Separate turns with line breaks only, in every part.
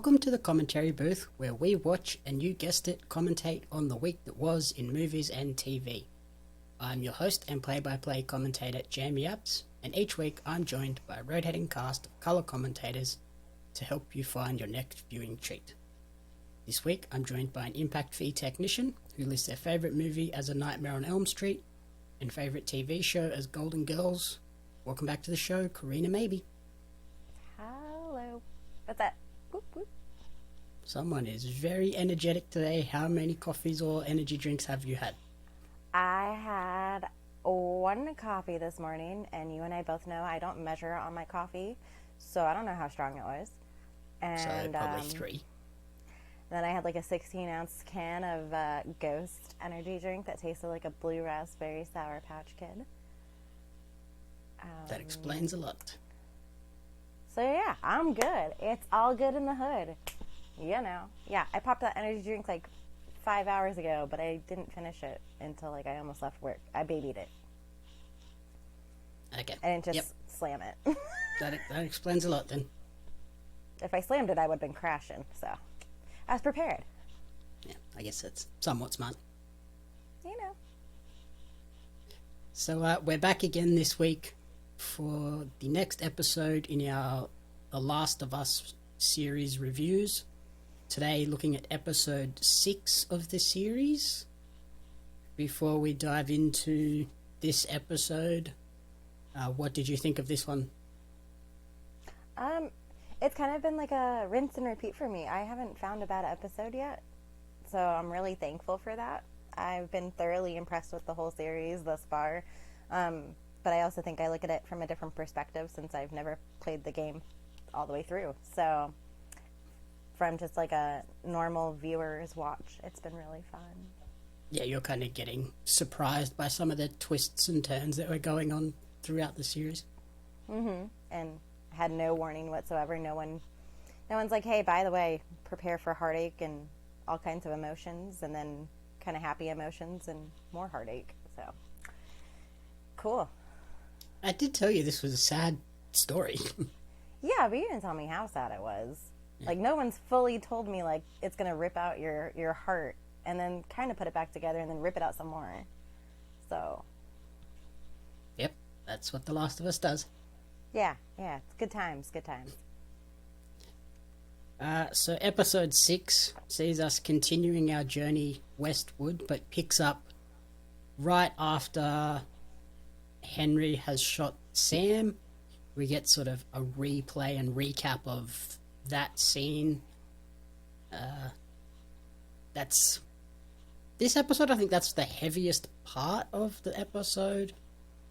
Welcome to the commentary booth where we watch and you guessed it, commentate on the week that was in movies and TV. I'm your host and play-by-play commentator Jamie Apps, and each week I'm joined by a rotating cast of colour commentators to help you find your next viewing treat. This week I'm joined by an impact fee technician who lists their favourite movie as A Nightmare on Elm Street and favourite TV show as Golden Girls. Welcome back to the show, Corrina Mabey.
Hello. What's that? Whoop, whoop.
Someone is very energetic today. How many coffees or energy drinks have you had?
I had one coffee this morning, and you and I both know I don't measure on my coffee, so I don't know how strong it was. And
So probably three.
Then I had like a 16-ounce can of Ghost energy drink that tasted like a blue raspberry Sour Patch Kid.
That explains a lot.
So yeah, I'm good. It's all good in the hood. You know. Yeah, I popped that energy drink like 5 hours ago, but I didn't finish it until like I almost left work. I babied it.
Okay.
I didn't just slam it.
That explains a lot then.
If I slammed it, I would have been crashing. So I was prepared.
Yeah, I guess that's somewhat smart.
You know.
So we're back again this week for the next episode in our The Last of Us series reviews. Today looking at episode 6 of the series. Before we dive into this episode, what did you think of this one?
It's kind of been like a rinse and repeat for me. I haven't found a bad episode yet, so I'm really thankful for that. I've been thoroughly impressed with the whole series thus far, but I also think I look at it from a different perspective since I've never played the game all the way through. So from just like a normal viewer's watch, it's been really fun.
Yeah, you're kind of getting surprised by some of the twists and turns that were going on throughout the series.
And had no warning whatsoever. No one's like, hey, by the way, prepare for heartache and all kinds of emotions, and then kind of happy emotions and more heartache. So cool.
I did tell you this was a sad story.
Yeah, but you didn't tell me how sad it was. Like, no one's fully told me, like, it's going to rip out your heart and then kind of put it back together and then rip it out some more. So.
Yep, that's what The Last of Us does.
Yeah, it's good times.
So episode 6 sees us continuing our journey westward, but picks up right after Henry has shot Sam. We get sort of a replay and recap of that scene. That's this episode. I think that's the heaviest part of the episode.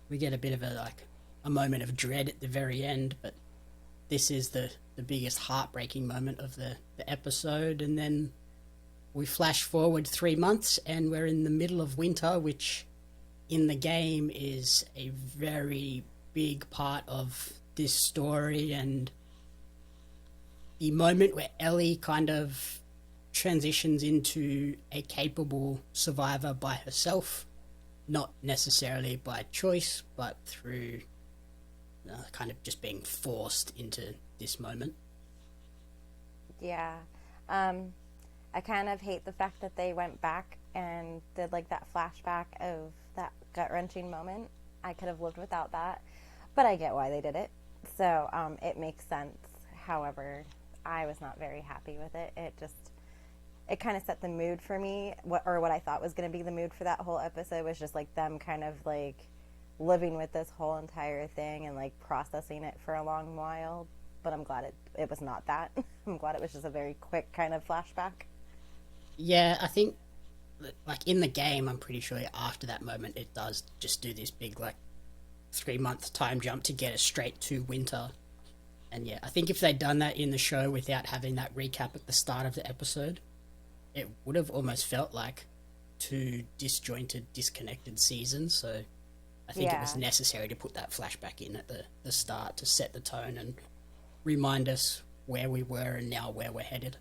We get a bit of a moment of dread at the very end, but this is the biggest heartbreaking moment of the episode. And then we flash forward 3 months and we're in the middle of winter, which in the game is a very big part of this story, and the moment where Ellie kind of transitions into a capable survivor by herself, not necessarily by choice, but through kind of just being forced into this moment.
Yeah. I kind of hate the fact that they went back and did like that flashback of that gut-wrenching moment. I could have lived without that, but I get why they did it. So it makes sense. However, I was not very happy with it. It kind of set the mood for me. What I thought was going to be the mood for that whole episode was just like them kind of like living with this whole entire thing and like processing it for a long while. But I'm glad it was not that. I'm glad it was just a very quick kind of flashback.
Yeah, I think like in the game, I'm pretty sure after that moment it does just do this big like 3-month time jump to get us straight to winter. And yeah, I think if they'd done that in the show without having that recap at the start of the episode, it would have almost felt like 2 disjointed, disconnected seasons. So I think it was necessary to put that flashback in at the start to set the tone and remind us where we were and now where we're headed.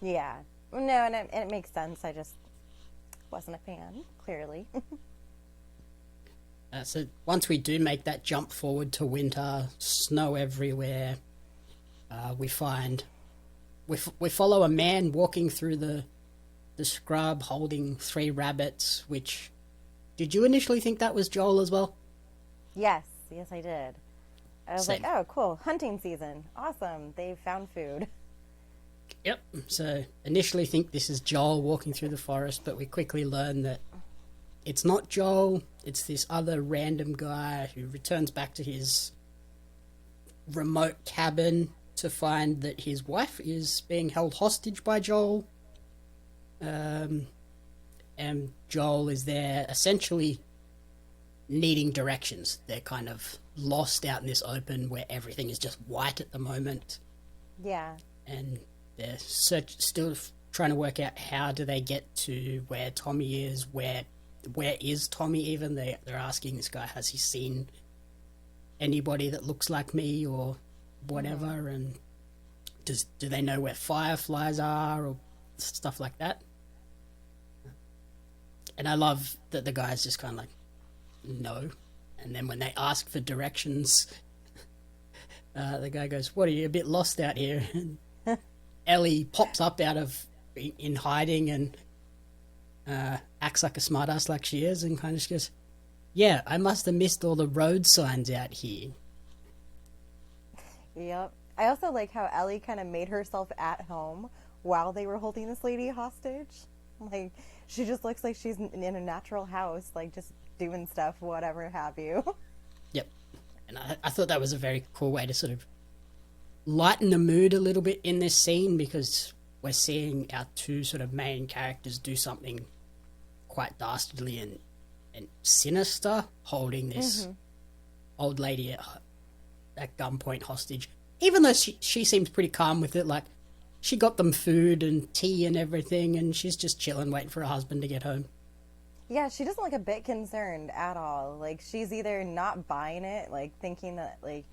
Yeah. No, and it makes sense. I just wasn't a fan, clearly.
So once we do make that jump forward to winter, snow everywhere, we find we follow a man walking through the scrub holding 3 rabbits, which... Did you initially think that was Joel as well?
Yes, yes, I did. I was
Same.
like, oh, cool, hunting season. Awesome, they found food.
Yep. So initially think this is Joel walking through the forest, but we quickly learn that it's not Joel, it's this other random guy who returns back to his remote cabin to find that his wife is being held hostage by Joel. And Joel is there essentially needing directions. They're kind of lost out in this open where everything is just white at the moment.
Yeah.
And they're still trying to work out how do they get to where Tommy is, where is Tommy even. They're asking this guy, has he seen anybody that looks like me or whatever, and do they know where fireflies are or stuff like that. And I love that the guy's just kind of like, no. And then when they ask for directions, the guy goes, what, are you a bit lost out here? And Ellie pops up out of in hiding and acts like a smartass like she is, and kind of just goes, yeah, I must have missed all the road signs out here.
Yep. I also like how Ellie kind of made herself at home while they were holding this lady hostage. Like, she just looks like she's in a natural house, like just doing stuff, whatever have you.
Yep. And I thought that was a very cool way to sort of lighten the mood a little bit in this scene, because we're seeing our 2 sort of main characters do something quite dastardly and sinister, holding this old lady at gunpoint hostage. Even though she seems pretty calm with it, like she got them food and tea and everything, and she's just chilling, waiting for her husband to get home.
Yeah, she doesn't look a bit concerned at all. Like, she's either not buying it, like thinking that like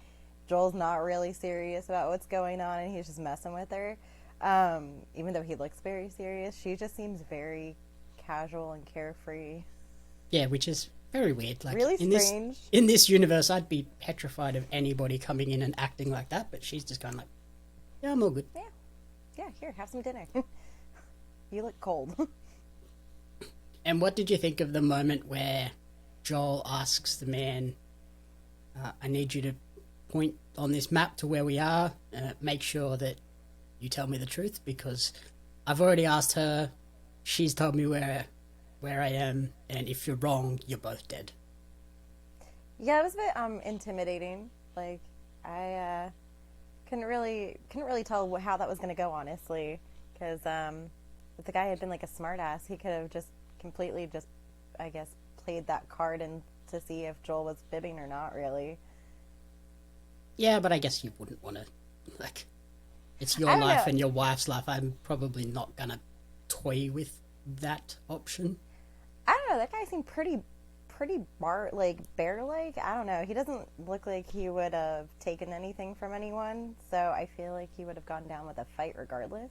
Joel's not really serious about what's going on and he's just messing with her. Even though he looks very serious, she just seems very casual and carefree.
Yeah, which is very weird. Like,
really strange.
In this universe, I'd be petrified of anybody coming in and acting like that, but she's just kind of like, yeah, I'm all good.
Yeah. Yeah, here, have some dinner. You look cold.
And what did you think of the moment where Joel asks the man, I need you to point on this map to where we are, make sure that you tell me the truth, because I've already asked her, she's told me where I am, and if you're wrong, you're both dead.
Yeah, it was a bit intimidating. Like, I couldn't really tell how that was going to go, honestly, because if the guy had been like a smartass, he could have just completely just, I guess, played that card and to see if Joel was fibbing or not, really.
Yeah, but I guess you wouldn't want to, like, it's your life and your wife's life. I'm probably not gonna toy with that option.
I don't know, that guy seemed pretty bear-like. I don't know, he doesn't look like he would have taken anything from anyone, so I feel like he would have gone down with a fight regardless.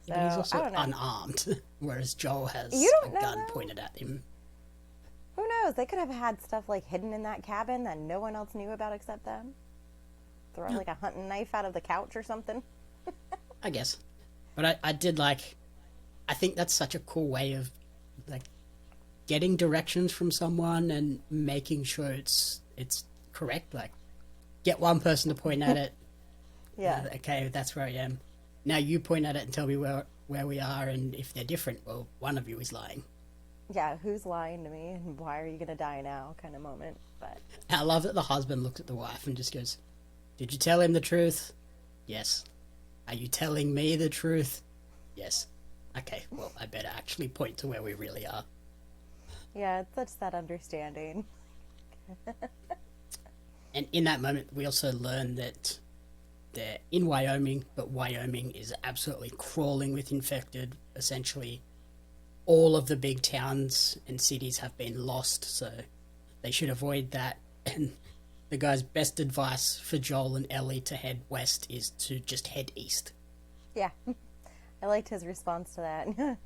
So,
but he's also
I don't know.
Unarmed, whereas Joel has a gun pointed at him.
Who knows? They could have had stuff like hidden in that cabin that no one else knew about except them. Throw like a hunting knife out of the couch or something.
I guess. But I did like, I think that's such a cool way of like getting directions from someone and making sure it's correct. Like, get one person to point at it.
Yeah.
Okay, that's where I am. Now you point at it and tell me where we are, and if they're different, well, one of you is lying.
Yeah, who's lying to me and why are you going to die now kind of moment. But
I love that the husband looks at the wife and just goes, did you tell him the truth? Yes. Are you telling me the truth? Yes. Okay, well, I better actually point to where we really are.
yeah, it's such that understanding.
And in that moment, we also learn that they're in Wyoming, but Wyoming is absolutely crawling with infected. Essentially, all of the big towns and cities have been lost, so they should avoid that. And the guy's best advice for Joel and Ellie to head west is to just head east.
Yeah, I liked his response to that.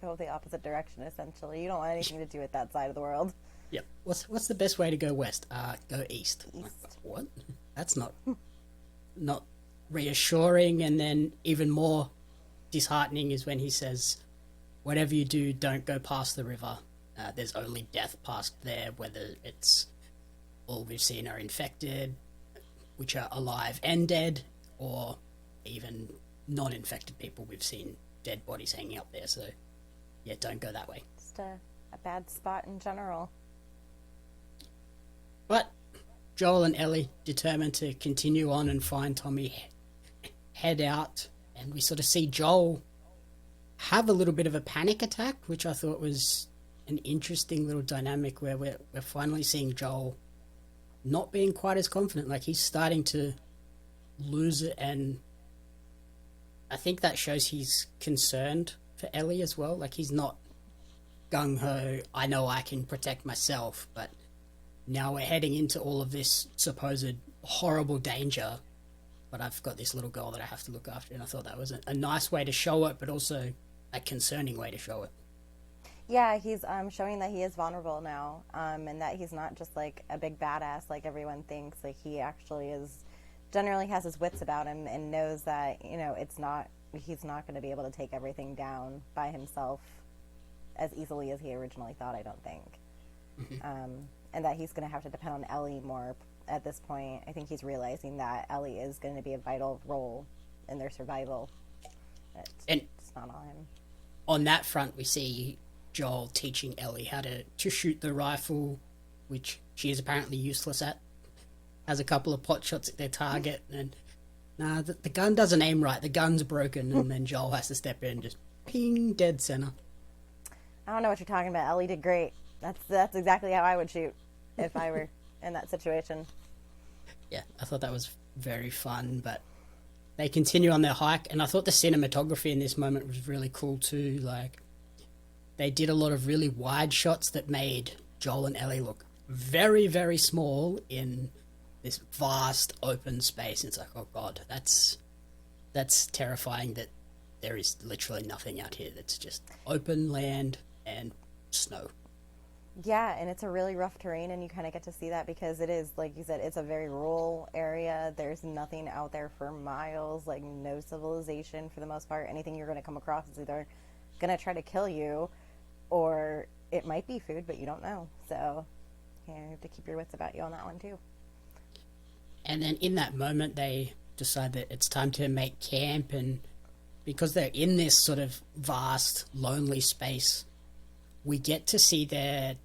Go the opposite direction, essentially. You don't want anything to do with that side of the world.
Yep. What's the best way to go west? Go east.
East.
Like, what? That's not reassuring, and then even more disheartening is when he says, whatever you do, don't go past the river. There's only death past there, whether it's all we've seen are infected, which are alive and dead, or even non-infected people. We've seen dead bodies hanging up there, so yeah, don't go that way.
Just a bad spot in general.
But Joel and Ellie determined to continue on and find Tommy, head out, and we sort of see Joel have a little bit of a panic attack, which I thought was an interesting little dynamic where we're finally seeing Joel not being quite as confident. Like, he's starting to lose it, and I think that shows he's concerned for Ellie as well. Like, he's not gung-ho, I know I can protect myself, but now we're heading into all of this supposed horrible danger, but I've got this little girl that I have to look after, and I thought that was a nice way to show it, but also a concerning way to show it.
Yeah, he's showing that he is vulnerable now, and that he's not just like a big badass like everyone thinks. Like, he actually is, generally has his wits about him and knows that, he's not going to be able to take everything down by himself as easily as he originally thought, I don't think.
Mm-hmm.
And that he's going to have to depend on Ellie more at this point. I think he's realizing that Ellie is going to be a vital role in their survival. It's not on him.
On that front, we see Joel teaching Ellie how to shoot the rifle, which she is apparently useless at. Has a couple of pot shots at their target, and the gun doesn't aim right. The gun's broken, and then Joel has to step in and just ping, dead center.
I don't know what you're talking about. Ellie did great. That's exactly how I would shoot if I were in that situation.
Yeah, I thought that was very fun, but they continue on their hike, and I thought the cinematography in this moment was really cool too. Like, they did a lot of really wide shots that made Joel and Ellie look very, very small in this vast open space. It's like, oh god, that's terrifying that there is literally nothing out here. That's just open land and snow.
Yeah, and it's a really rough terrain, and you kind of get to see that because it is, like you said, it's a very rural area. There's nothing out there for miles, like no civilization for the most part. Anything you're going to come across is either going to try to kill you, or it might be food, but you don't know. So you have to keep your wits about you on that one too.
And then in that moment, they decide that it's time to make camp, and because they're in this sort of vast, lonely space, we get to see their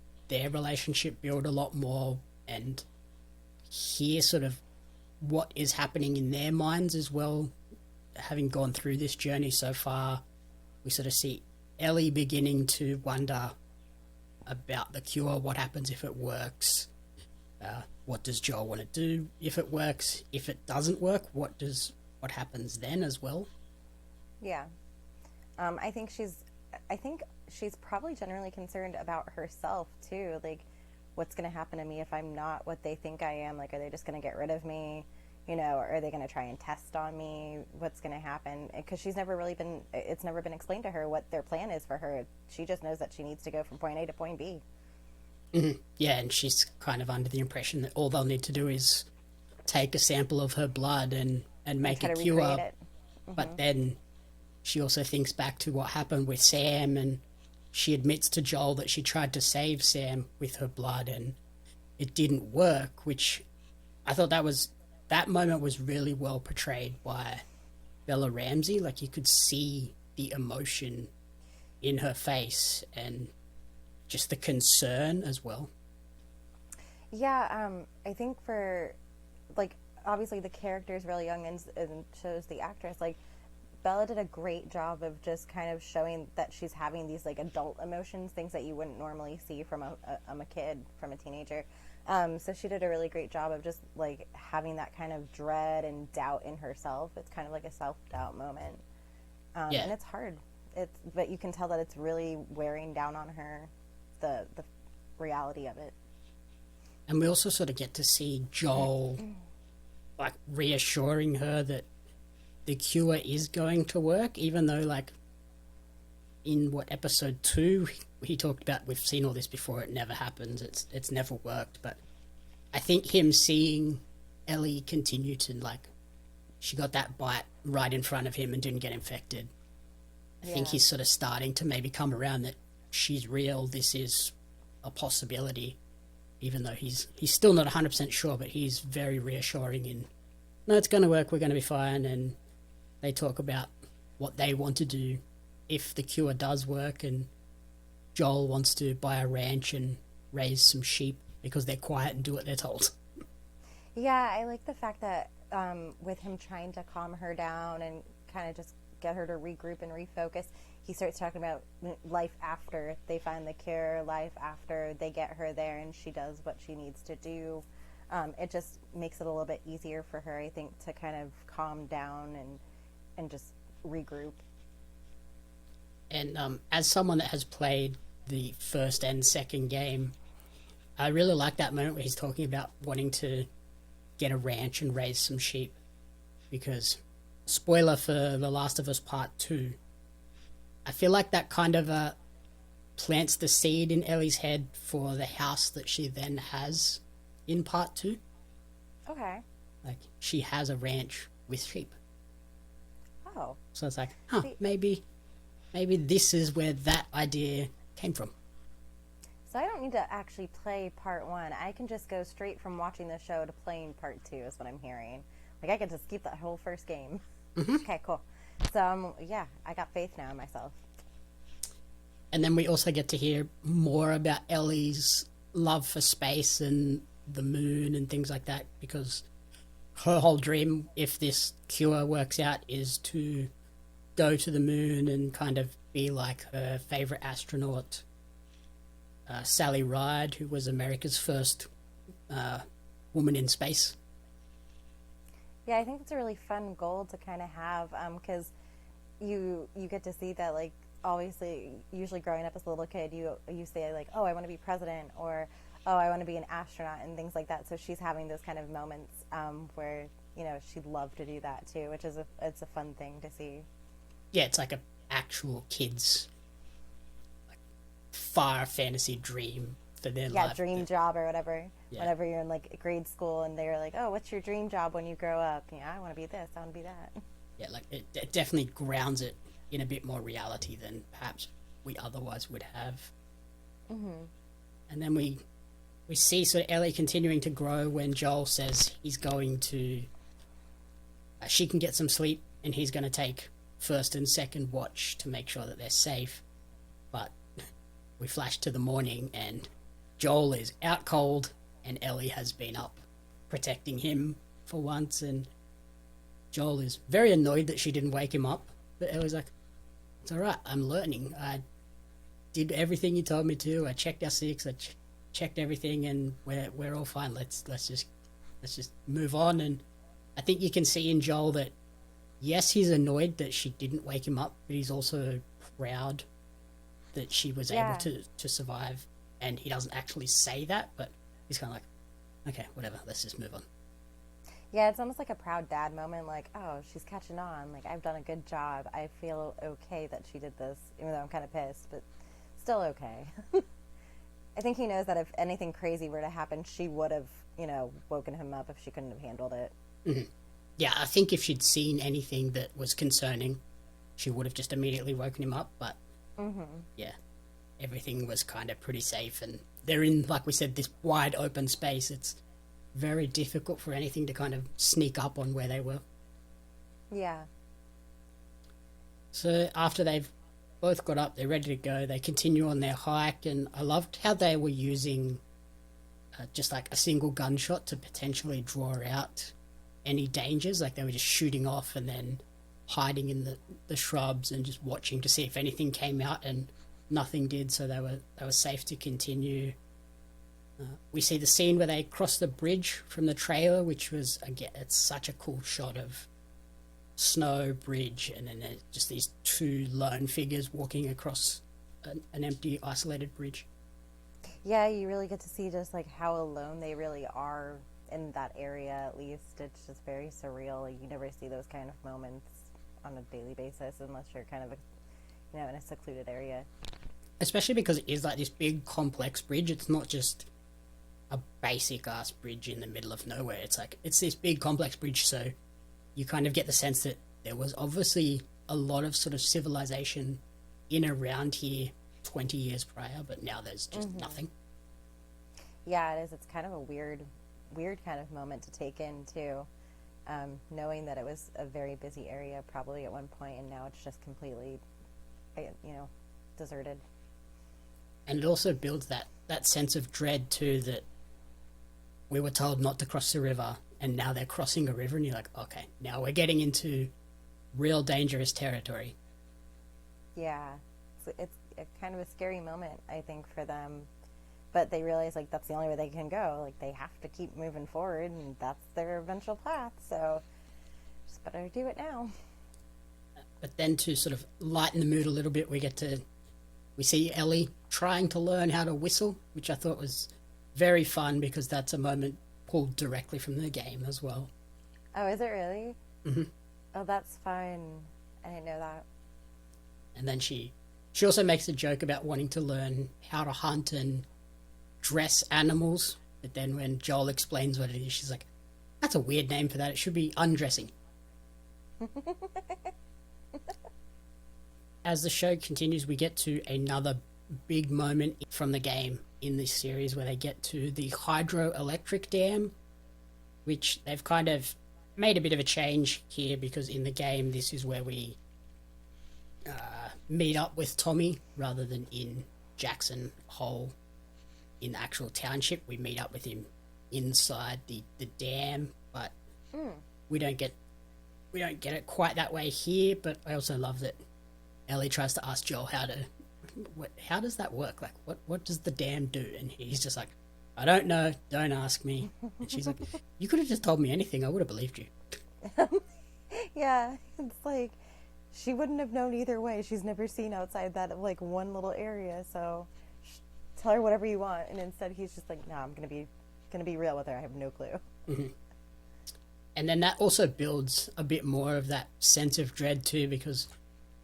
relationship build a lot more and hear sort of what is happening in their minds as well. Having gone through this journey so far, we sort of see Ellie beginning to wonder about the cure, what happens if it works, what does Joel want to do if it works, if it doesn't work, what happens then as well.
Yeah. I think she's probably generally concerned about herself too. Like, what's going to happen to me if I'm not what they think I am? Like, are they just going to get rid of me? Or are they going to try and test on me? What's going to happen? Because it's never been explained to her what their plan is for her. She just knows that she needs to go from point A to point B.
Mm-hmm. Yeah, and she's kind of under the impression that all they'll need to do is take a sample of her blood and make a cure. Mm-hmm. But then she also thinks back to what happened with Sam, and she admits to Joel that she tried to save Sam with her blood and it didn't work, which I thought that moment was really well portrayed by Bella Ramsey. Like, you could see the emotion in her face and just the concern as well.
Yeah, I think for, like, obviously the character is really young and shows the actress, like, Bella did a great job of just kind of showing that she's having these, like, adult emotions, things that you wouldn't normally see from a kid, from a teenager. So she did a really great job of just, like, having that kind of dread and doubt in herself. It's kind of like a self-doubt moment.
Yeah.
And it's hard. But you can tell that it's really wearing down on her, the reality of it.
And we also sort of get to see Joel, like, reassuring her that the cure is going to work, even though, like, in episode 2 he talked about, we've seen all this before, it never happens, it's never worked. But I think him seeing Ellie continue to, like, she got that bite right in front of him and didn't get infected. I think he's sort of starting to maybe come around that she's real, this is a possibility, even though he's still not 100% sure, but he's very reassuring in, no, it's going to work, we're going to be fine. And they talk about what they want to do if the cure does work, and Joel wants to buy a ranch and raise some sheep because they're quiet and do what they're told.
Yeah, I like the fact that with him trying to calm her down and kind of just get her to regroup and refocus, he starts talking about life after they find the cure, life after they get her there and she does what she needs to do. It just makes it a little bit easier for her, I think, to kind of calm down and just regroup.
And as someone that has played the first and second game, I really like that moment where he's talking about wanting to get a ranch and raise some sheep, because, spoiler for The Last of Us Part 2, I feel like that kind of plants the seed in Ellie's head for the house that she then has in Part 2.
Okay.
Like, she has a ranch with sheep.
Oh.
So it's like, maybe this is where that idea came from.
So I don't need to actually play part 1. I can just go straight from watching the show to playing part 2 is what I'm hearing. Like, I can just keep that whole first game.
Mm-hmm.
Okay, cool. So, yeah, I got faith now in myself.
And then we also get to hear more about Ellie's love for space and the moon and things like that, because her whole dream, if this cure works out, is to go to the moon and kind of be like her favorite astronaut, Sally Ride, who was America's first woman in space.
Yeah, I think it's a really fun goal to kind of have, because you get to see that, like, obviously, usually growing up as a little kid, you say, like, oh, I want to be president, or, oh, I want to be an astronaut, and things like that. So she's having those kind of moments where, you know, she'd love to do that too, which is it's a fun thing to see.
Yeah, it's like an actual kid's far fantasy dream for their life.
Yeah, dream job or whatever.
Yeah.
Whenever you're in, like, grade school and they're like, oh, what's your dream job when you grow up? Yeah, I want to be this, I want to be that.
Yeah, like, it definitely grounds it in a bit more reality than perhaps we otherwise would have.
Mm-hmm.
And then we see sort of Ellie continuing to grow when Joel says he's going to... she can get some sleep and he's going to take first and second watch to make sure that they're safe. But we flash to the morning and Joel is out cold and Ellie has been up protecting him for once, and Joel is very annoyed that she didn't wake him up, but Ellie's like, it's alright, I'm learning. I did everything you told me to. I checked our six, checked everything, and we're all fine. Let's just move on. And I think you can see in Joel that yes, he's annoyed that she didn't wake him up, but he's also proud that she was able to survive. And he doesn't actually say that, but he's kind of like, okay, whatever, let's just move on.
Yeah, it's almost like a proud dad moment, like, oh, she's catching on, like, I've done a good job, I feel okay that she did this, even though I'm kind of pissed, but still okay. I think he knows that if anything crazy were to happen, she would have, you know, woken him up if she couldn't have handled it.
Mm-hmm. Yeah, I think if she'd seen anything that was concerning, she would have just immediately woken him up, but yeah, everything was kind of pretty safe, and they're in, like we said, this wide open space. It's very difficult for anything to kind of sneak up on where they were.
Yeah.
So after they've both got up, they're ready to go, they continue on their hike, and I loved how they were using just like a single gunshot to potentially draw out any dangers. Like they were just shooting off and then hiding in the shrubs and just watching to see if anything came out, and nothing did, so they were safe to continue. We see the scene where they cross the bridge from the trailer, which was, again, it's such a cool shot of snow, bridge, and then there's just these two lone figures walking across an empty, isolated bridge.
Yeah, you really get to see just, like, how alone they really are in that area, at least. It's just very surreal. Like, you never see those kind of moments on a daily basis unless you're kind of, you know, in a secluded area. Especially
because it is like this big, complex bridge. It's not just a basic ass bridge in the middle of nowhere. It's like, it's this big complex bridge, so you kind of get the sense that there was obviously a lot of sort of civilization in around here 20 years prior, but now there's just nothing.
Yeah, it is. It's kind of a weird kind of moment to take in too, knowing that it was a very busy area probably at one point, and now it's just completely, deserted.
And it also builds that sense of dread too, that we were told not to cross the river, and now they're crossing a river, and you're like, okay, now we're getting into real dangerous territory.
Yeah, it's a kind of a scary moment, I think, for them. But they realize, like, that's the only way they can go. Like, they have to keep moving forward, and that's their eventual path. So, just better do it now.
But then to sort of lighten the mood a little bit, we see Ellie trying to learn how to whistle, which I thought was very fun because that's a moment pulled directly from the game as well.
Oh, is it really?
Mm-hmm.
Oh, that's fun. I didn't know that.
And then she also makes a joke about wanting to learn how to hunt and dress animals, but then when Joel explains what it is, she's like, that's a weird name for that, it should be undressing. As the show continues, we get to another big moment from the game in this series where they get to the hydroelectric dam, which they've kind of made a bit of a change here because in the game this is where we meet up with Tommy rather than in Jackson Hole. In the actual township, we meet up with him inside the dam, but we don't get it quite that way here. But I also love that Ellie tries to ask Joel how does that work? Like, what does the dam do? And he's just like, I don't know, don't ask me. And she's like, you could have just told me anything, I would have believed you.
Yeah, it's like she wouldn't have known either way. She's never seen outside that like one little area, so tell her whatever you want. And instead he's just like, no, I'm gonna be real with her. I have no clue.
Mm-hmm. And then that also builds a bit more of that sense of dread too, because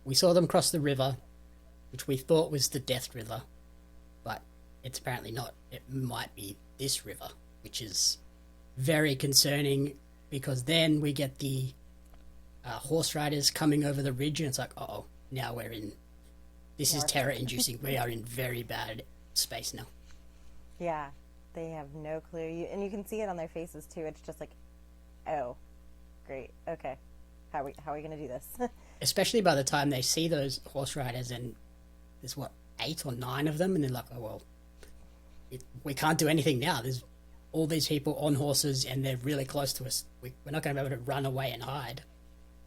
we saw them cross the river, which we thought was the Death River, but it's apparently not. It might be this river, which is very concerning because then we get the horse riders coming over the ridge and it's like, uh-oh, now we're in, this is terror-inducing. We are in very bad space now.
Yeah, they have no clue. And you can see it on their faces too. It's just like, oh, great, okay. How are we going to do this?
Especially by the time they see those horse riders and there's, 8 or 9 of them, and they're like, oh, well, we can't do anything now. There's all these people on horses and they're really close to us. We're not going to be able to run away and hide.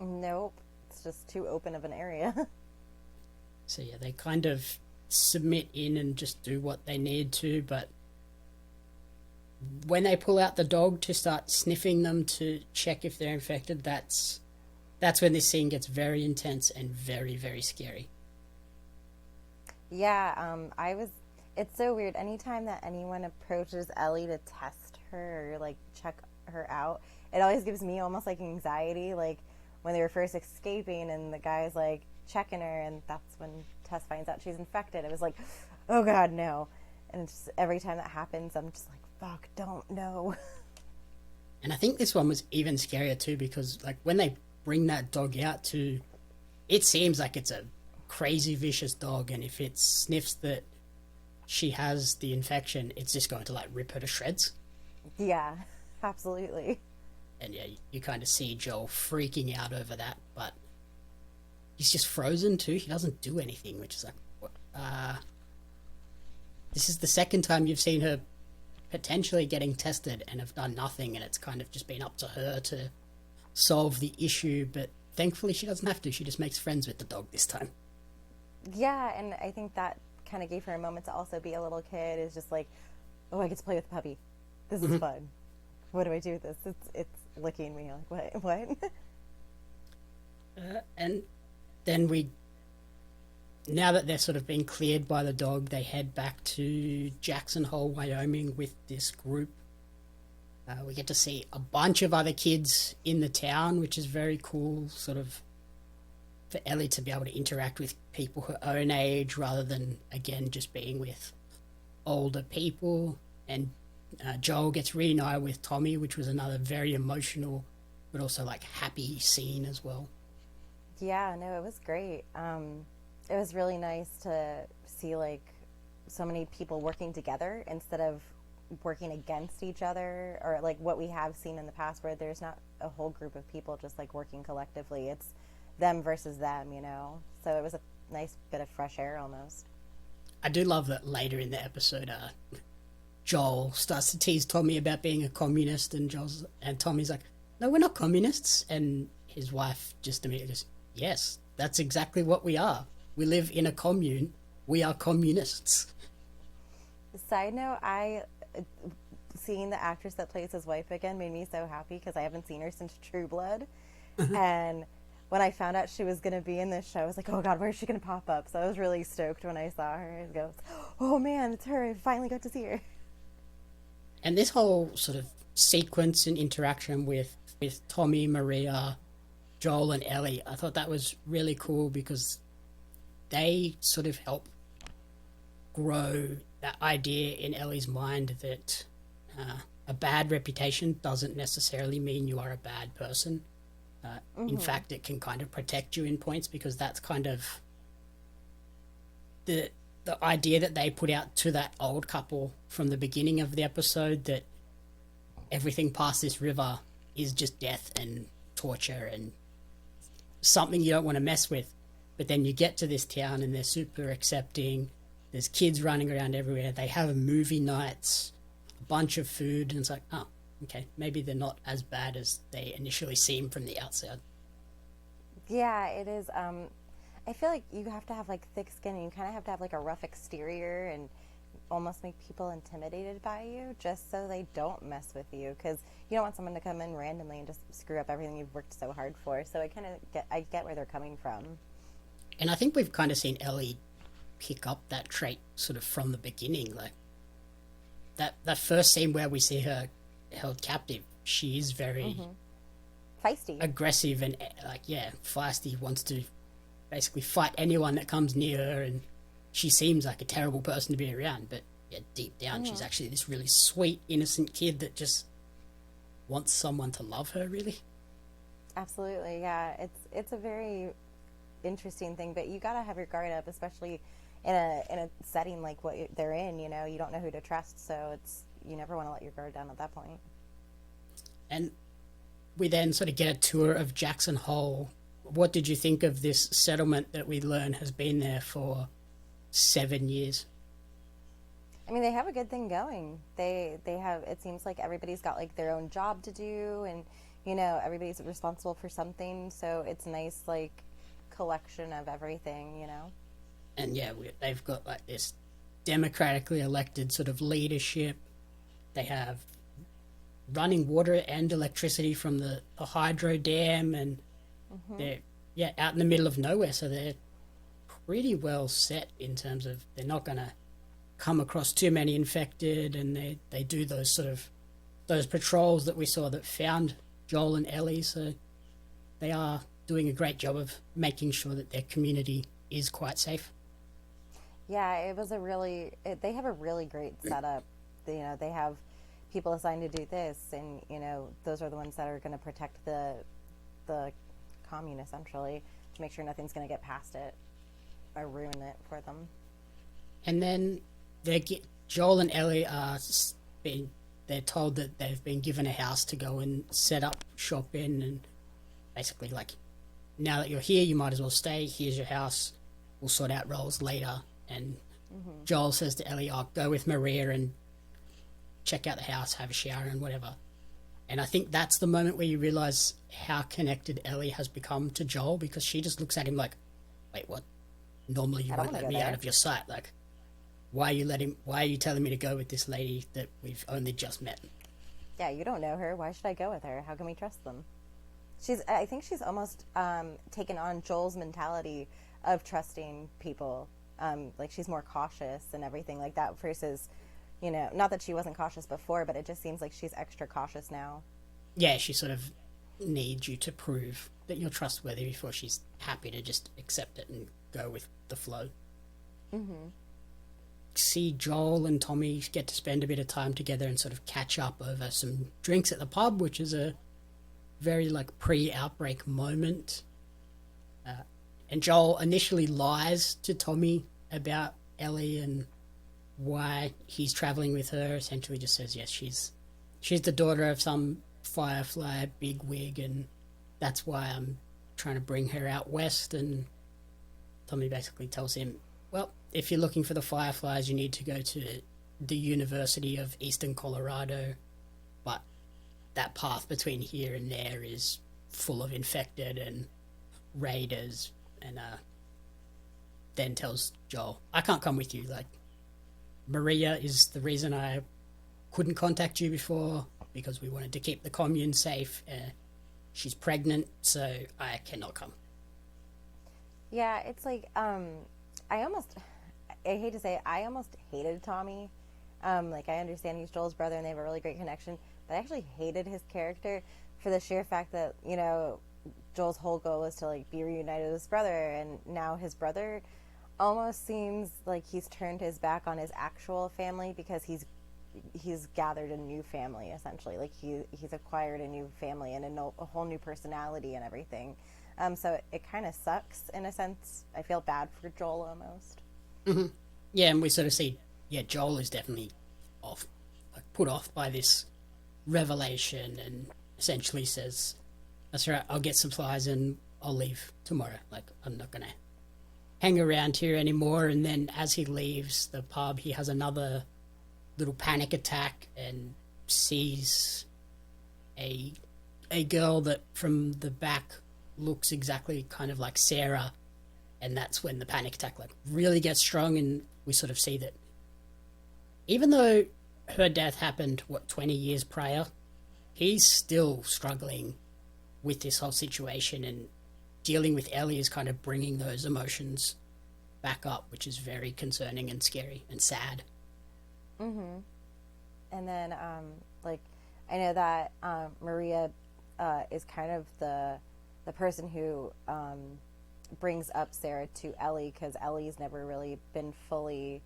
Nope. It's just too open of an area.
So, yeah, they kind of submit in and just do what they need to, but when they pull out the dog to start sniffing them to check if they're infected, that's when this scene gets very intense and very, very scary.
Yeah, it's so weird. Anytime that anyone approaches Ellie to test her or, like, check her out, it always gives me almost, like, anxiety. Like, when they were first escaping and the guy's, like, checking her, and that's when Tess finds out she's infected. It was like, oh, God, no. And it's just, every time that happens, I'm just like, fuck, don't know.
And I think this one was even scarier, too, because, like, when they bring that dog out to... It seems like it's a crazy vicious dog, and if it sniffs that she has the infection, it's just going to like rip her to shreds.
Yeah, absolutely.
And yeah, you kind of see Joel freaking out over that, but he's just frozen too. He doesn't do anything, which is like, what? This is the second time you've seen her potentially getting tested and have done nothing, and it's kind of just been up to her to solve the issue, but thankfully she doesn't have to. She just makes friends with the dog this time.
Yeah, and I think that kind of gave her a moment to also be a little kid. Is just like, oh, I get to play with a puppy. This is fun. What do I do with this? It's licking me. Like, what?
And then now that they're sort of been cleared by the dog, they head back to Jackson Hole, Wyoming with this group. We get to see a bunch of other kids in the town, which is very cool, sort of for Ellie to be able to interact with people her own age rather than, again, just being with older people. And Joel gets reunited with Tommy, which was another very emotional but also like happy scene as well.
Yeah, no, it was great. It was really nice to see like so many people working together instead of working against each other, or like what we have seen in the past where there's not a whole group of people just like working collectively. It's them versus them, you know? So it was a nice bit of fresh air almost.
I do love that later in the episode, Joel starts to tease Tommy about being a communist, and Tommy's like, "No, we're not communists." And his wife just immediately goes, "Yes, that's exactly what we are. We live in a commune. We are communists."
Side note, I seeing the actress that plays his wife again made me so happy because I haven't seen her since True Blood, and when I found out she was going to be in this show, I was like, "Oh God, where is she going to pop up?" So I was really stoked when I saw her. I goes, "Oh man, it's her! I finally got to see her."
And this whole sort of sequence and interaction with Tommy, Maria, Joel, and Ellie, I thought that was really cool because they sort of help grow that idea in Ellie's mind that a bad reputation doesn't necessarily mean you are a bad person. In fact, it can kind of protect you in points because that's kind of the idea that they put out to that old couple from the beginning of the episode, that everything past this river is just death and torture and something you don't want to mess with. But then you get to this town and they're super accepting. There's kids running around everywhere. They have movie nights, a bunch of food, and it's like, oh, okay, maybe they're not as bad as they initially seem from the outside.
Yeah, it is. I feel like you have to have like thick skin and you kind of have to have like a rough exterior and almost make people intimidated by you just so they don't mess with you, because you don't want someone to come in randomly and just screw up everything you've worked so hard for. So I get where they're coming from.
And I think we've kind of seen Ellie pick up that trait sort of from the beginning. Like that first scene where we see her held captive, she is very
Feisty.
aggressive and like, yeah, feisty, wants to basically fight anyone that comes near her, and she seems like a terrible person to be around, but yeah, deep down she's actually this really sweet, innocent kid that just wants someone to love her, really.
Absolutely, yeah. It's a very interesting thing, but you gotta have your guard up, especially in a setting like what they're in. You know, you don't know who to trust, so you never want to let your guard down at that point.
And we then sort of get a tour of Jackson Hole. What did you think of this settlement that we learn has been there for 7 years?
I mean, they have a good thing going. They have. It seems like everybody's got like their own job to do, and you know everybody's responsible for something. So it's nice, like collection of everything. You know.
And yeah, they've got like this democratically elected sort of leadership. They have running water and electricity from the hydro dam, and they're out in the middle of nowhere, so they're pretty well set in terms of they're not going to come across too many infected, and they do those patrols that we saw that found Joel and Ellie, so they are doing a great job of making sure that their community is quite safe.
Yeah, it was they have a really great setup. You know, they have people assigned to do this, and you know those are the ones that are going to protect the commune essentially, to make sure nothing's going to get past it or ruin it for them.
And then Joel and Ellie they're told that they've been given a house to go and set up shop in, and basically like, now that you're here, you might as well stay. Here's your house. We'll sort out roles later. And Joel says to Ellie, "I'll go with Maria and check out the house, have a shower and whatever." And I think that's the moment where you realize how connected Ellie has become to Joel, because she just looks at him like, wait, what? Normally you won't let me out of your sight. Like, why are you telling me to go with this lady that we've only just met?
Yeah, you don't know her. Why should I go with her? How can we trust them? I think she's almost taken on Joel's mentality of trusting people. Like she's more cautious and everything like that versus, you know, not that she wasn't cautious before, but it just seems like she's extra cautious now.
Yeah, she sort of needs you to prove that you're trustworthy before she's happy to just accept it and go with the flow. See Joel and Tommy get to spend a bit of time together and sort of catch up over some drinks at the pub, which is a very like pre-outbreak moment. And Joel initially lies to Tommy about Ellie and why he's traveling with her. Essentially just says, yes, she's the daughter of some Firefly bigwig, and that's why I'm trying to bring her out west. And Tommy basically tells him, well, if you're looking for the Fireflies, you need to go to the University of Eastern Colorado, but that path between here and there is full of infected and raiders. And then tells Joel, I can't come with you. Like, Maria is the reason I couldn't contact you before, because we wanted to keep the commune safe. She's pregnant, so I cannot come.
Yeah, it's like I hate to say it, I almost hated Tommy. Like, I understand he's Joel's brother and they have a really great connection, but I actually hated his character for the sheer fact that, you know, Joel's whole goal was to like be reunited with his brother, and now his brother almost seems like he's turned his back on his actual family because he's gathered a new family, essentially. Like, he's acquired a new family and a whole new personality and everything. So it kind of sucks in a sense. I feel bad for Joel almost.
Mm-hmm. Yeah, and we sort of see, Joel is definitely put off by this revelation, and essentially says, that's right, I'll get supplies and I'll leave tomorrow. Like, I'm not going to hang around here anymore. And then as he leaves the pub, he has another little panic attack and sees a girl that from the back looks exactly kind of like Sarah. And that's when the panic attack like really gets strong, and we sort of see that even though her death happened, 20 years prior, he's still struggling with this whole situation, and dealing with Ellie is kind of bringing those emotions back up, which is very concerning and scary and sad.
Mm-hmm. And then, like, I know that Maria is kind of the person who brings up Sarah to Ellie, because Ellie's never really been fully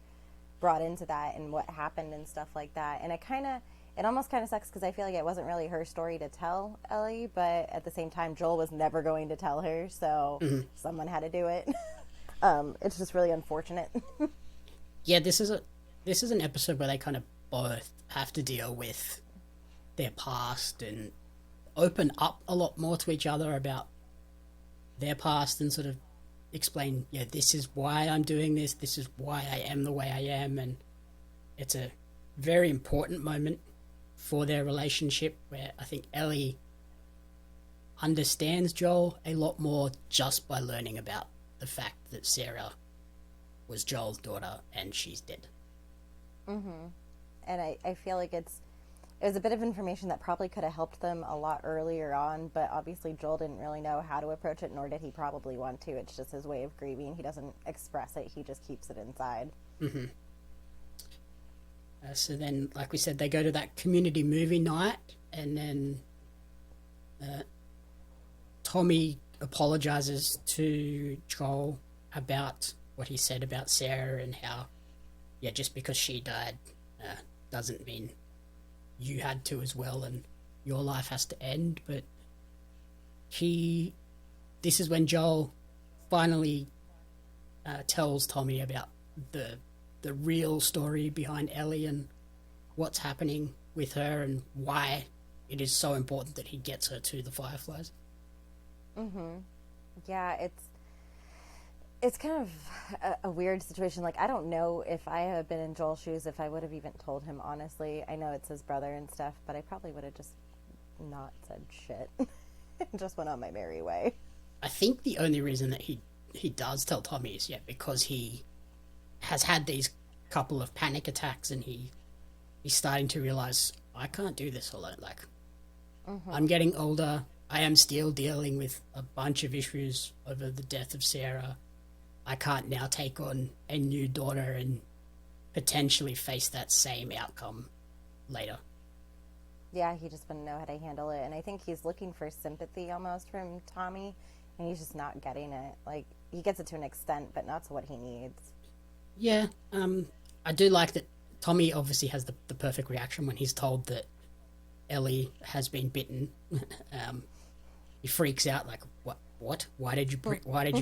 brought into that and what happened and stuff like that. And it almost kind of sucks because I feel like it wasn't really her story to tell Ellie, but at the same time, Joel was never going to tell her, so someone had to do it. It's just really unfortunate.
Yeah, this is an episode where they kind of both have to deal with their past and open up a lot more to each other about their past, and sort of explain, this is why I'm doing this is why I am the way I am. And it's a very important moment for their relationship, where I think Ellie understands Joel a lot more just by learning about the fact that Sarah was Joel's daughter and she's dead.
Mm-hmm. And I feel like it was a bit of information that probably could have helped them a lot earlier on, but obviously Joel didn't really know how to approach it, nor did he probably want to. It's just his way of grieving. He doesn't express it. He just keeps it inside.
Mm-hmm. So then, like we said, they go to that community movie night, and then Tommy apologizes to Joel about what he said about Sarah, and how, just because she died doesn't mean you had to as well, and your life has to end. But this is when Joel finally tells Tommy about the real story behind Ellie and what's happening with her, and why it is so important that he gets her to the Fireflies.
Mm-hmm. Yeah, it's kind of a weird situation. Like, I don't know if I had been in Joel's shoes if I would have even told him, honestly. I know it's his brother and stuff, but I probably would have just not said shit. Just went on my merry way.
I think the only reason that he does tell Tommy is because he has had these couple of panic attacks, and he's starting to realize, I can't do this alone. Like, I'm getting older. I am still dealing with a bunch of issues over the death of Sarah. I can't now take on a new daughter and potentially face that same outcome later.
Yeah, he just wouldn't know how to handle it. And I think he's looking for sympathy almost from Tommy, and he's just not getting it. Like, he gets it to an extent, but not to what he needs.
Yeah, I do like that Tommy obviously has the perfect reaction when he's told that Ellie has been bitten. he freaks out like, what, why did you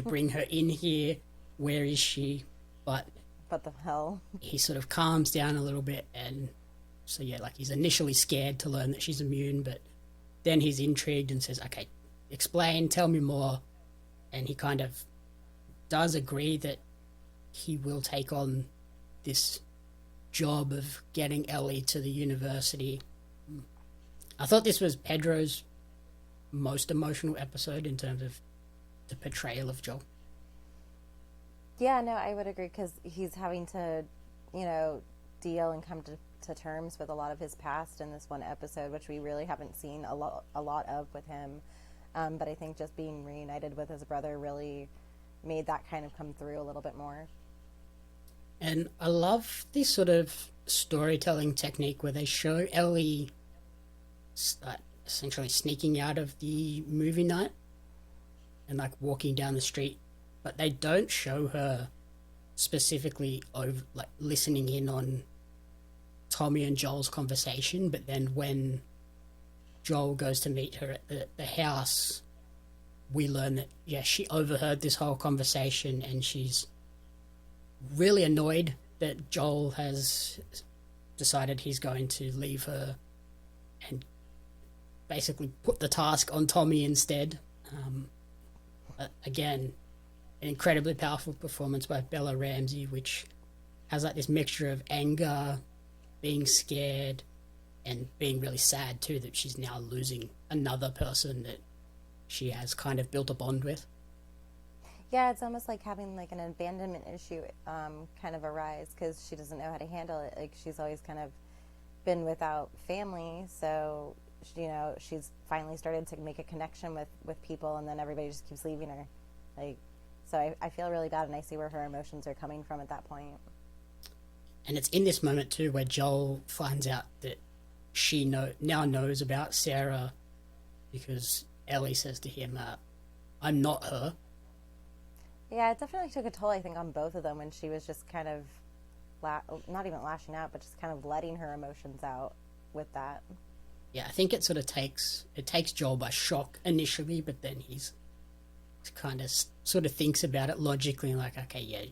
bring her in here, where is she? But
What the hell?
he sort of calms down a little bit, and so yeah, like he's initially scared to learn that she's immune, but then he's intrigued and says, okay, explain, tell me more. And he kind of does agree that he will take on this job of getting Ellie to the university. I thought this was Pedro's most emotional episode in terms of the portrayal of Joel.
Yeah, no, I would agree because he's having to, deal and come to terms with a lot of his past in this one episode, which we really haven't seen a lot of with him. But I think just being reunited with his brother really made that kind of come through a little bit more.
And I love this sort of storytelling technique where they show Ellie essentially sneaking out of the movie night and like walking down the street, but they don't show her specifically over like listening in on Tommy and Joel's conversation. But then when Joel goes to meet her at the house, we learn that she overheard this whole conversation, and she's really annoyed that Joel has decided he's going to leave her and basically put the task on Tommy instead. Again, an incredibly powerful performance by Bella Ramsey, which has like this mixture of anger, being scared, and being really sad too that she's now losing another person that she has kind of built a bond with.
Yeah, it's almost like having like an abandonment issue kind of arise because she doesn't know how to handle it. Like she's always kind of been without family, so she's finally started to make a connection with people, and then everybody just keeps leaving her. Like, so I feel really bad, and I see where her emotions are coming from at that point.
And it's in this moment too where Joel finds out that she now knows about Sarah because Ellie says to him, I'm not her.
Yeah, it definitely took a toll, I think, on both of them when she was just kind of, not even lashing out, but just kind of letting her emotions out with that.
Yeah, I think it takes Joel by shock initially, but then he's kind of sort of thinks about it logically and like, okay, yeah,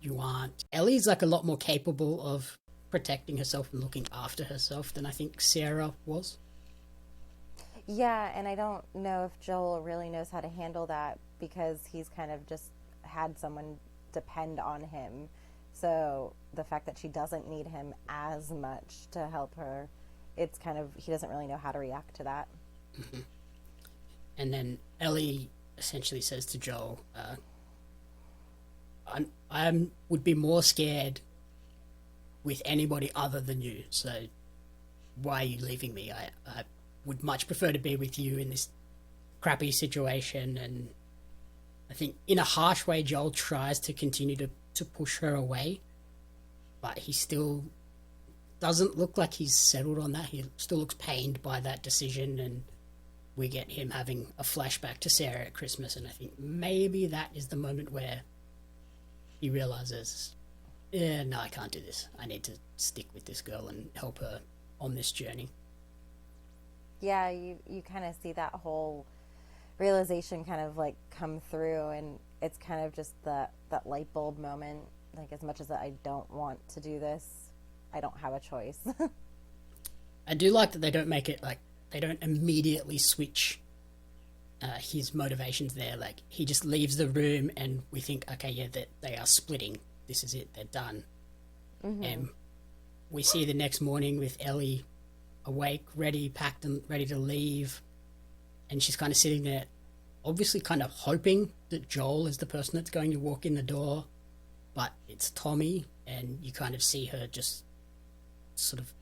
you aren't. Ellie's like a lot more capable of protecting herself and looking after herself than I think Sarah was.
Yeah, and I don't know if Joel really knows how to handle that because he's kind of just had someone depend on him. So the fact that she doesn't need him as much to help her, it's kind of, he doesn't really know how to react to that.
Mm-hmm. And then Ellie essentially says to Joel, I would be more scared with anybody other than you, so why are you leaving me? I would much prefer to be with you in this crappy situation. And I think in a harsh way Joel tries to continue to push her away, but he still doesn't look like he's settled on that. He still looks pained by that decision, and we get him having a flashback to Sarah at Christmas, and I think maybe that is the moment where he realizes, yeah, no, I can't do this. I need to stick with this girl and help her on this journey.
Yeah, you kind of see that whole realization kind of like come through, and it's kind of just that light bulb moment. Like, as much as I don't want to do this, I don't have a choice.
I do like that they don't make it like, they don't immediately switch his motivations there. Like, he just leaves the room and we think, okay, yeah, that they are splitting. This is it. They're done. Mm-hmm. And we see the next morning with Ellie awake, ready, packed and ready to leave. And she's kind of sitting there, obviously kind of hoping that Joel is the person that's going to walk in the door. But it's Tommy, and you kind of see her just sort of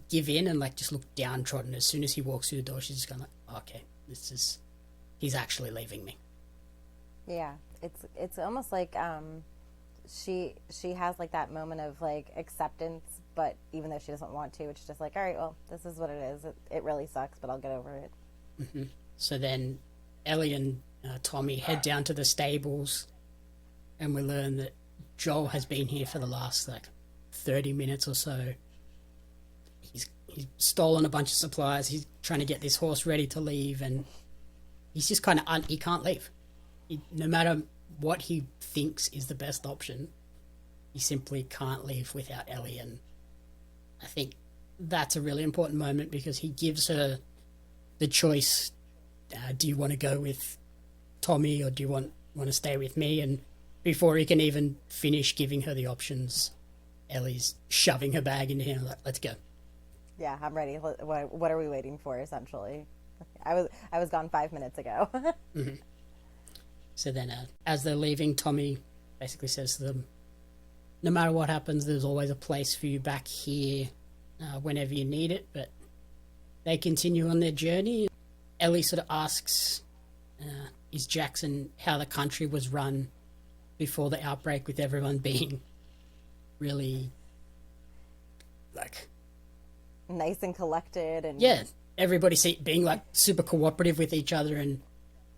give in and like just look downtrodden. As soon as he walks through the door, she's just kind of like, okay, he's actually leaving me.
Yeah, it's almost like she has like that moment of like acceptance, but even though she doesn't want to, it's just like, all right, well, this is what it is. It really sucks, but I'll get over it.
Mm-hmm. So then Ellie and Tommy head down to the stables, and we learn that Joel has been here for the last like 30 minutes or so. He's stolen a bunch of supplies. He's trying to get this horse ready to leave, and he's just kind of he can't leave. No matter what he thinks is the best option, he simply can't leave without Ellie. And I think that's a really important moment because he gives her the choice. Do you want to go with Tommy or do you want to stay with me? And before he can even finish giving her the options, Ellie's shoving her bag into him like, let's go.
Yeah, I'm ready. What are we waiting for, essentially? I was gone 5 minutes ago.
Mm-hmm. So then as they're leaving, Tommy basically says to them, no matter what happens, there's always a place for you back here whenever you need it. But they continue on their journey. Ellie sort of asks, is Jackson how the country was run before the outbreak, with everyone being really like
nice and collected, and
yeah, everybody being like super cooperative with each other and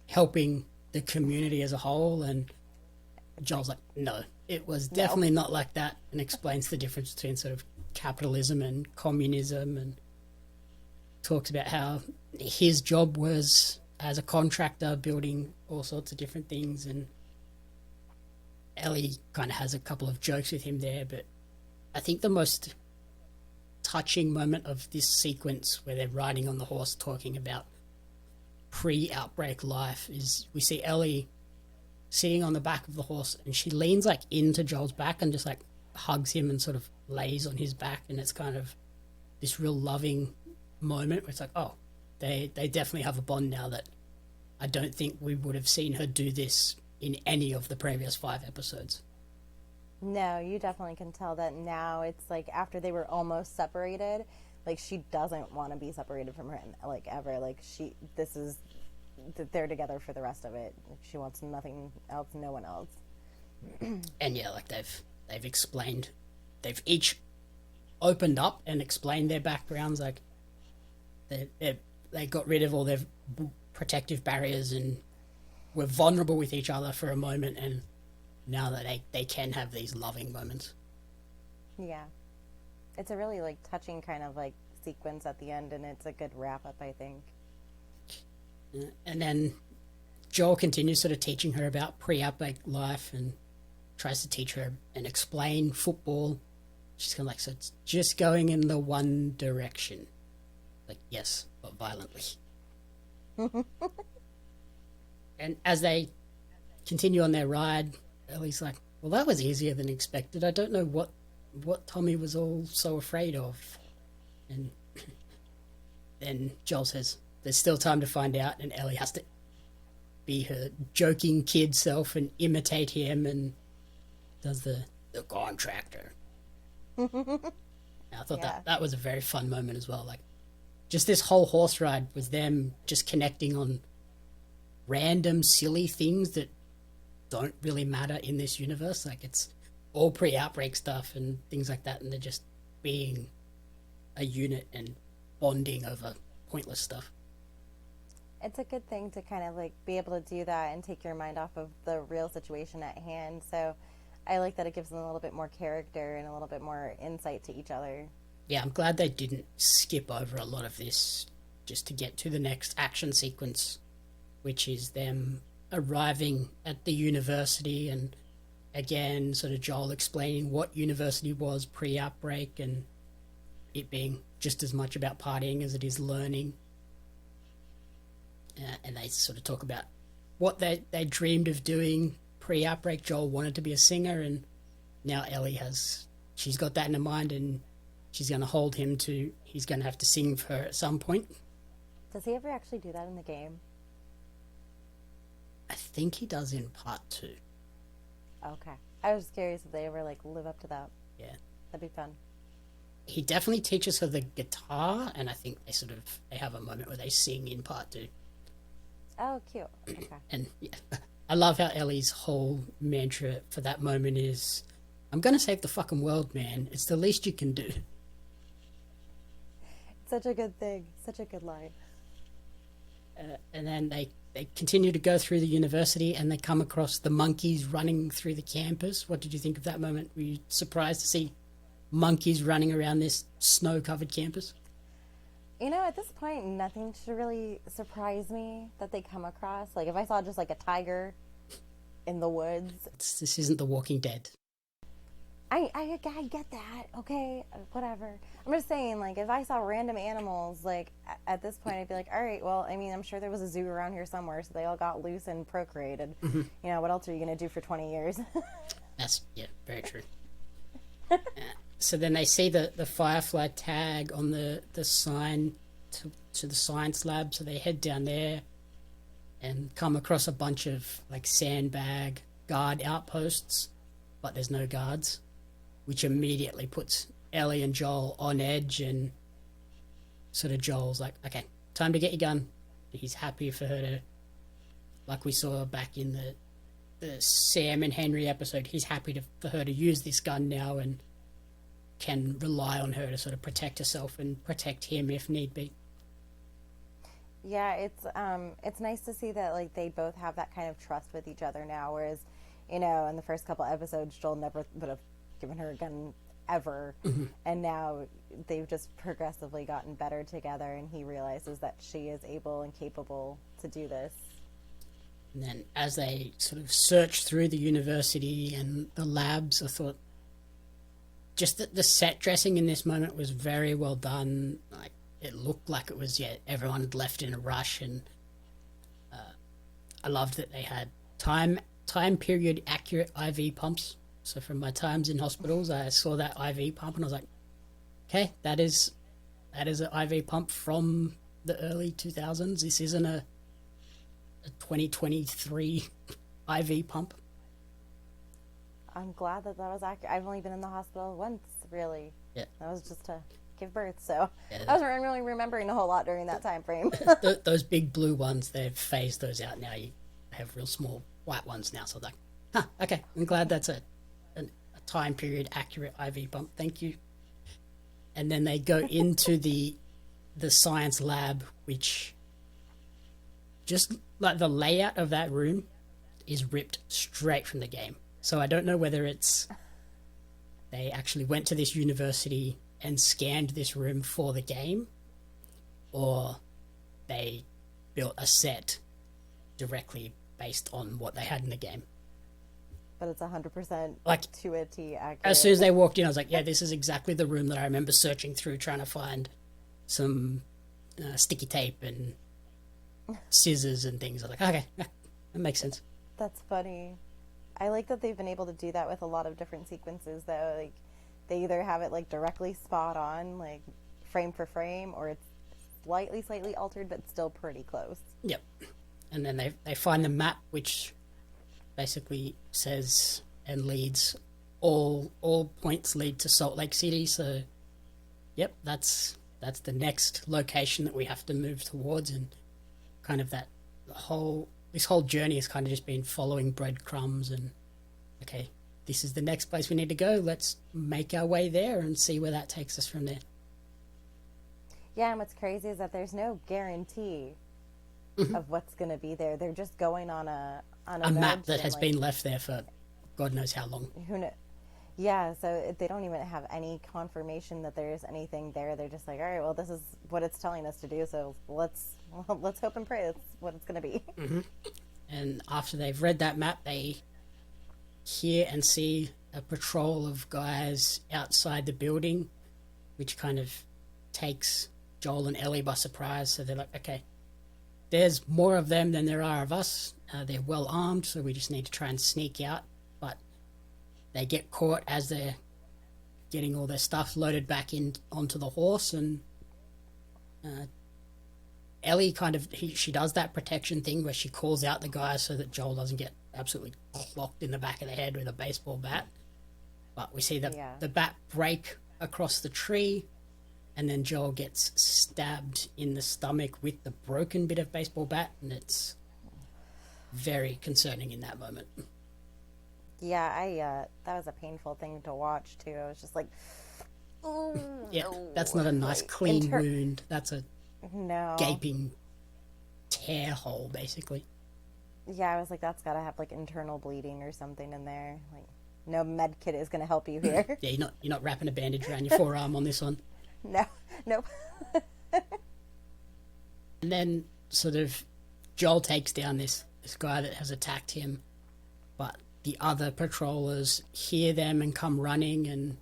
helping the community as a whole. And Joel's like, no, it was definitely not like that, and explains the difference between sort of capitalism and communism, and talks about how his job was as a contractor building all sorts of different things. And Ellie kind of has a couple of jokes with him there, but I think the most touching moment of this sequence where they're riding on the horse talking about pre-outbreak life is we see Ellie sitting on the back of the horse and she leans like into Joel's back and just like hugs him and sort of lays on his back, and it's kind of this real loving moment where it's like, oh, they definitely have a bond now that I don't think we would have seen her do this in any of the previous 5 episodes.
No, you definitely can tell that now. It's like after they were almost separated, like she doesn't want to be separated from him, like ever. Like they're together for the rest of it. Like, she wants nothing else, no one else.
And yeah, like they've explained, they've each opened up and explained their backgrounds. Like they got rid of all their protective barriers and were vulnerable with each other for a moment, and now that they can have these loving moments.
Yeah, it's a really like touching kind of like sequence at the end, and it's a good wrap up, I think.
And then Joel continues sort of teaching her about pre-outbreak life and tries to teach her and explain football. She's kind of like, so it's just going in the one direction. Like, yes, but violently. And as they continue on their ride, Ellie's like, well, that was easier than expected. I don't know what Tommy was all so afraid of. And then Joel says, there's still time to find out, and Ellie has to be her joking kid self and imitate him, and does the contractor. I thought that was a very fun moment as well. Like, just this whole horse ride was them just connecting on random silly things that don't really matter in this universe. Like, it's all pre-outbreak stuff and things like that, and they're just being a unit and bonding over pointless stuff.
It's a good thing to kind of like be able to do that and take your mind off of the real situation at hand. So I like that it gives them a little bit more character and a little bit more insight to each other.
Yeah, I'm glad they didn't skip over a lot of this just to get to the next action sequence, which is them arriving at the university, and again sort of Joel explaining what university was pre-outbreak and it being just as much about partying as it is learning. And they sort of talk about what they dreamed of doing pre-outbreak. Joel wanted to be a singer, and now Ellie she's got that in her mind, and she's going to hold him to, he's going to have to sing for her at some point.
Does he ever actually do that in the game?
I think he does in part 2.
Okay. I was curious if they ever like live up to that.
Yeah.
That'd be fun.
He definitely teaches her the guitar, and I think they have a moment where they sing in part 2.
Oh, cute. Okay.
And yeah, I love how Ellie's whole mantra for that moment is, I'm going to save the fucking world, man. It's the least you can do.
Such a good thing. Such a good line.
And then they continue to go through the university, and they come across the monkeys running through the campus. What did you think of that moment? Were you surprised to see monkeys running around this snow-covered campus?
At this point, nothing should really surprise me that they come across. Like, if I saw just like a tiger in the woods,
This isn't The Walking Dead.
I get that, okay, whatever. I'm just saying, like, if I saw random animals, like, at this point, I'd be like, all right, well, I mean, I'm sure there was a zoo around here somewhere, so they all got loose and procreated. What else are you going to do for 20 years?
That's, yeah, very true. So then they see the Firefly tag on the sign to the science lab, so they head down there and come across a bunch of, like, sandbag guard outposts, but there's no guards, which immediately puts Ellie and Joel on edge, and sort of Joel's like, okay, time to get your gun. He's happy for her to, like we saw back in the Sam and Henry episode, he's happy for her to use this gun now and can rely on her to sort of protect herself and protect him if need be.
Yeah, it's nice to see that, like, they both have that kind of trust with each other now, whereas, in the first couple episodes, Joel never would have given her a gun ever, and now they've just progressively gotten better together, and he realizes that she is able and capable to do this.
And then as they sort of search through the university and the labs, I thought just that the set dressing in this moment was very well done. Like, it looked like it was, everyone had left in a rush, and I loved that they had time period accurate IV pumps. So from my times in hospitals, I saw that IV pump and I was like, okay, that is an IV pump from the early 2000s. This isn't a 2023 IV pump.
I'm glad that was accurate. I've only been in the hospital once, really.
Yeah.
That was just to give birth, so
Yeah,
I wasn't really remembering a whole lot during that time frame.
those big blue ones, they've phased those out now. You have real small white ones now. So like, okay, I'm glad that's a time period accurate IV pump. Thank you. And then they go into the science lab, which just like the layout of that room is ripped straight from the game. So I don't know whether it's they actually went to this university and scanned this room for the game, or they built a set directly based on what they had in the game.
But it's 100%
Like,
to a T accurate.
as soon as they walked in, I was like, yeah, this is exactly the room that I remember searching through, trying to find some sticky tape and scissors and things. I was like, okay, that makes sense.
That's funny. I like that they've been able to do that with a lot of different sequences, though. Like, they either have it, like, directly spot on, like, frame for frame, or it's slightly altered, but still pretty close.
Yep. And then they find the map, which basically says and leads all points lead to Salt Lake City. So, yep, that's the next location that we have to move towards, and kind of this whole journey has kind of just been following breadcrumbs and, okay, this is the next place we need to go. Let's make our way there and see where that takes us from there.
Yeah, and what's crazy is that there's no guarantee of what's going to be there. They're just going on a
map that has been left there for God knows how long.
Who knows? Yeah, so they don't even have any confirmation that there's anything there. They're just like, all right, well, this is what it's telling us to do, so let's hope and pray that's what it's going to be.
And after they've read that map, they hear and see a patrol of guys outside the building, which kind of takes Joel and Ellie by surprise. So they're like, okay, there's more of them than there are of us. They're well armed, so we just need to try and sneak out. But they get caught as they're getting all their stuff loaded back in onto the horse, and Ellie she does that protection thing where she calls out the guys so that Joel doesn't get absolutely clocked in the back of the head with a baseball bat. But we see the bat break across the tree, and then Joel gets stabbed in the stomach with the broken bit of baseball bat, and it's very concerning in that moment.
Yeah, that was a painful thing to watch too. I was just like, ooh,
Yeah,
no.
that's not a nice clean wound. That's a
no
gaping tear hole, basically.
Yeah, I was like, that's got to have like internal bleeding or something in there. Like, no med kit is going to help you here.
Yeah, you're not wrapping a bandage around your forearm on this one.
No, nope.
And then sort of Joel takes down this guy that has attacked him, but the other patrollers hear them and come running, and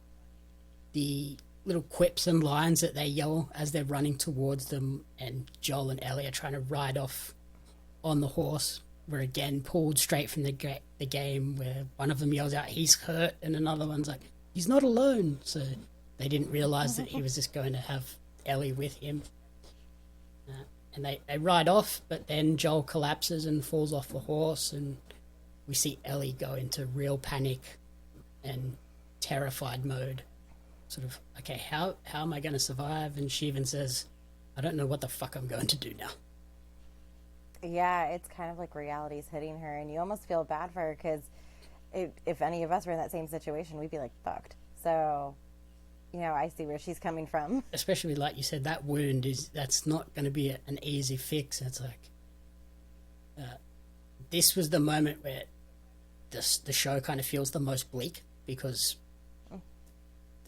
the little quips and lines that they yell as they're running towards them, and Joel and Ellie are trying to ride off on the horse, were again pulled straight from the game, where one of them yells out, "He's hurt," and another one's like, "He's not alone." So they didn't realize that he was just going to have Ellie with him. And they ride off, but then Joel collapses and falls off the horse, and we see Ellie go into real panic and terrified mode. Sort of, okay, how am I going to survive? And she even says, "I don't know what the fuck I'm going to do now."
Yeah, it's kind of like reality's hitting her, and you almost feel bad for her because if any of us were in that same situation, we'd be like fucked. So, I see where she's coming from.
Especially like you said, that wound that's not going to be an easy fix. It's like this was the moment where the show kind of feels the most bleak, because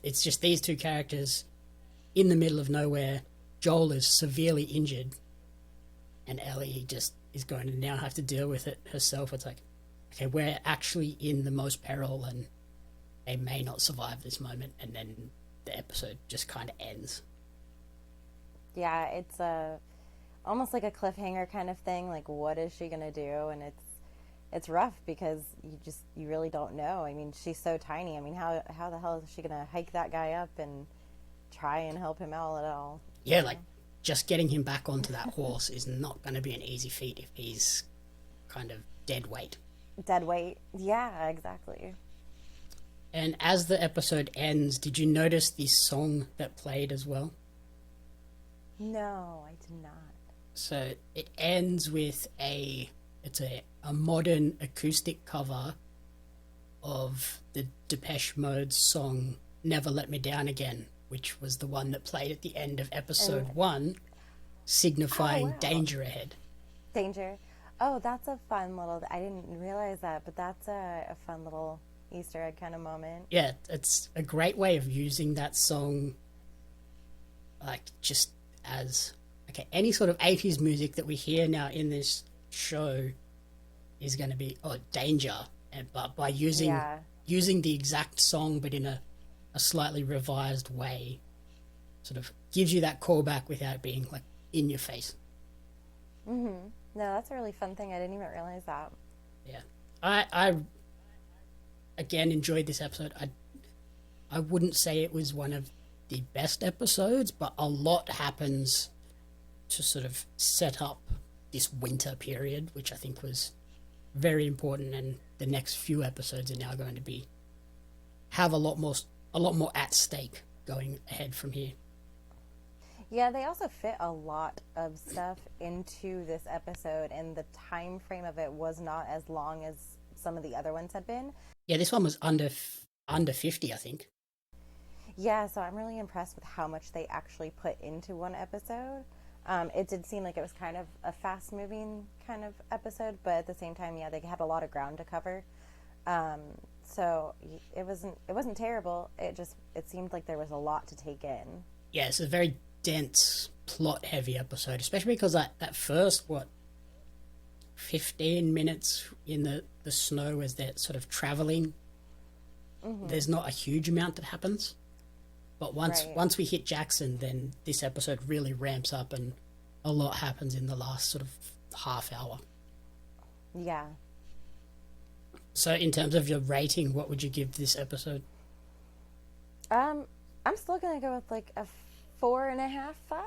it's just these two characters in the middle of nowhere. Joel is severely injured, and Ellie just is going to now have to deal with it herself. It's like, okay, we're actually in the most peril, and they may not survive this moment, and then the episode just kind of ends.
Yeah, it's almost like a cliffhanger kind of thing. Like, what is she gonna do? And it's rough because you really don't know. I mean, she's so tiny. I mean, how the hell is she gonna hike that guy up and try and help him out at all?
Yeah, like just getting him back onto that horse is not going to be an easy feat if he's kind of dead weight.
Dead weight. Yeah, exactly.
And as the episode ends, did you notice the song that played as well?
No, I did not.
So it ends with a modern acoustic cover of the Depeche Mode song "Never Let Me Down Again," which was the one that played at the end of episode 1, signifying danger ahead.
Danger. Oh, that's a fun little... I didn't realize that, but that's a fun little Easter egg kind of moment.
Yeah, it's a great way of using that song, like, just as... Okay, any sort of 80s music that we hear now in this show is going to be, danger. But by using the exact song but in a slightly revised way, sort of gives you that callback without being like in your face.
No, that's a really fun thing. I didn't even realize that.
Yeah, I again enjoyed this episode. I wouldn't say it was one of the best episodes, but a lot happens to sort of set up this winter period, which I think was very important, and the next few episodes are now going to have a lot more at stake going ahead from here.
Yeah, they also fit a lot of stuff into this episode, and the time frame of it was not as long as some of the other ones had been.
Yeah, this one was under 50, I think.
Yeah, so I'm really impressed with how much they actually put into one episode. It did seem like it was kind of a fast-moving kind of episode, but at the same time, yeah, they had a lot of ground to cover. So it wasn't terrible. It seemed like there was a lot to take in.
Yeah, it's a very dense, plot-heavy episode, especially because that first 15 minutes in the snow as they're sort of traveling, there's not a huge amount that happens. But once we hit Jackson, then this episode really ramps up, and a lot happens in the last sort of half hour.
Yeah.
So in terms of your rating, what would you give this episode?
I'm still gonna go with like a 4.5, 5.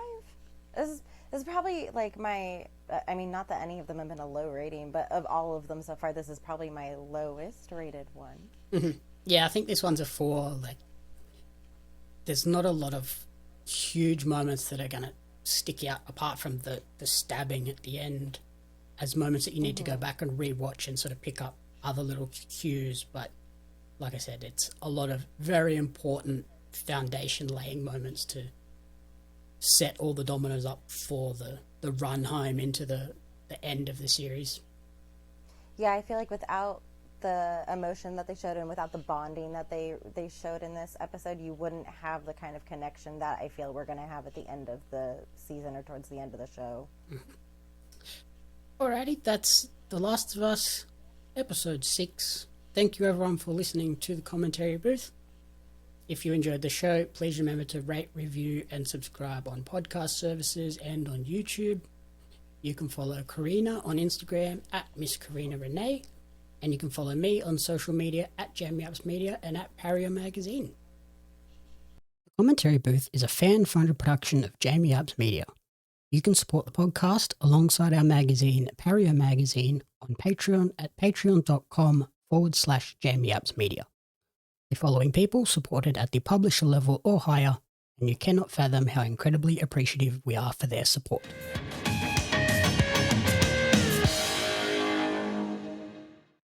This is probably like my... I mean, not that any of them have been a low rating, but of all of them so far, this is probably my lowest rated one.
Mm-hmm. Yeah, I think this one's a 4. Like, there's not a lot of huge moments that are going to stick out apart from the stabbing at the end as moments that you need to go back and rewatch and sort of pick up other little cues. But like I said, it's a lot of very important foundation laying moments to set all the dominoes up for the run home into the end of the series.
Yeah, I feel like without the emotion that they showed and without the bonding that they showed in this episode, you wouldn't have the kind of connection that I feel we're going to have at the end of the season or towards the end of the show.
Alrighty, that's The Last of Us, episode 6. Thank you everyone for listening to the commentary booth. If you enjoyed the show, please remember to rate, review, and subscribe on podcast services and on YouTube. You can follow Corrina on Instagram at Miss Corrina Renee, and you can follow me on social media at Jamie Media and at Pario Magazine. The commentary booth is a fan-funded production of Jamie Apps Media. You can support the podcast alongside our magazine, Pario Magazine, on Patreon at patreon.com/Jamie Apps Media. The following people supported at the publisher level or higher, and you cannot fathom how incredibly appreciative we are for their support.